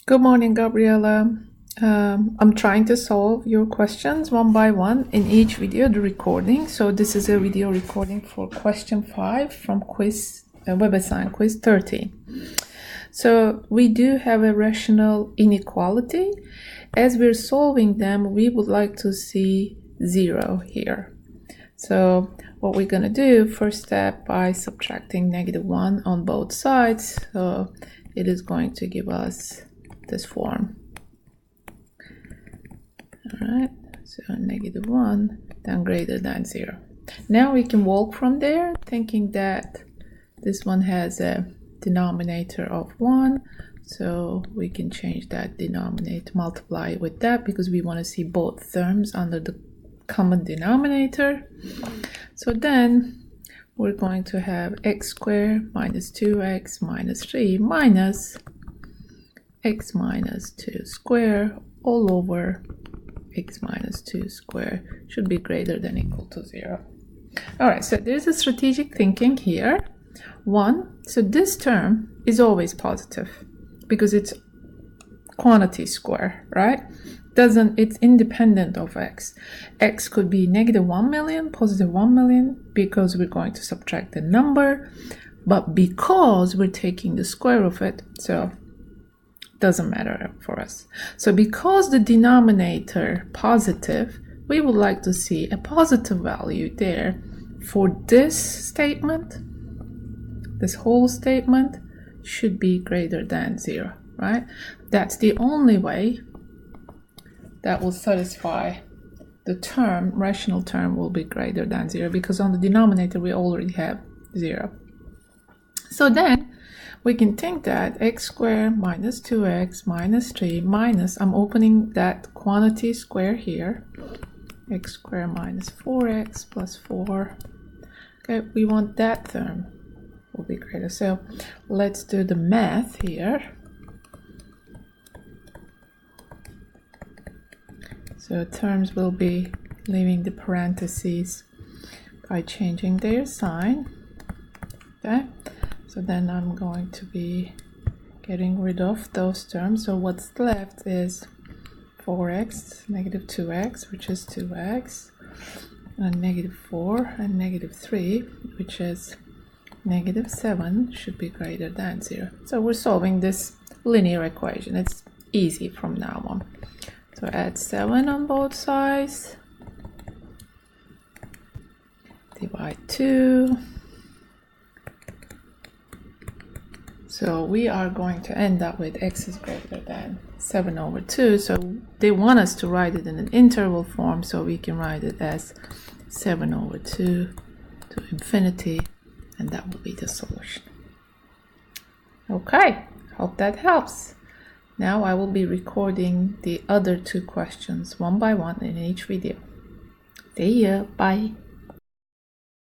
Good morning, Gabriela. I'm trying to solve your questions one by one in each video, the recording. So this is a video recording for question 5 from quiz, WebAssign quiz 30. So we do have a rational inequality. As we're solving them, we would like to see 0 here. So what we're going to do, first step, by subtracting -1 on both sides. So it is going to give us this form. All right, so -1, then greater than 0. Now we can walk from there, thinking that this one has a denominator of 1, so we can change that denominator, multiply it with that, because we want to see both terms under the common denominator. So then we're going to have x squared minus 2x minus 3 minus x minus 2 squared all over x minus 2 squared should be greater than equal to 0. All right, so there's a strategic thinking here. One, so this term is always positive because it's quantity square, right? It's independent of x. X could be -1 million, +1 million, because we're going to subtract the number, but because we're taking the square of it, so doesn't matter for us. So because the denominator positive, we would like to see a positive value there for this statement. This whole statement should be greater than 0, right? That's the only way that will satisfy the term, rational term will be greater than 0, because on the denominator we already have 0. So then we can think that x squared minus 2x minus 3 minus, I'm opening that quantity square here, x squared minus 4x plus 4. Okay, we want that term will be greater. So let's do the math here. So terms will be leaving the parentheses by changing their sign. Okay, so then I'm going to be getting rid of those terms. So what's left is 4x, -2x, which is 2x, and -4 and -3, which is -7, should be greater than 0. So we're solving this linear equation. It's easy from now on. So add 7 on both sides, divide 2. So we are going to end up with x is greater than 7 over 2. So they want us to write it in an interval form, so we can write it as 7 over 2 to infinity, and that will be the solution. Okay, hope that helps. Now I will be recording the other 2 questions one by one in each video. See ya, bye.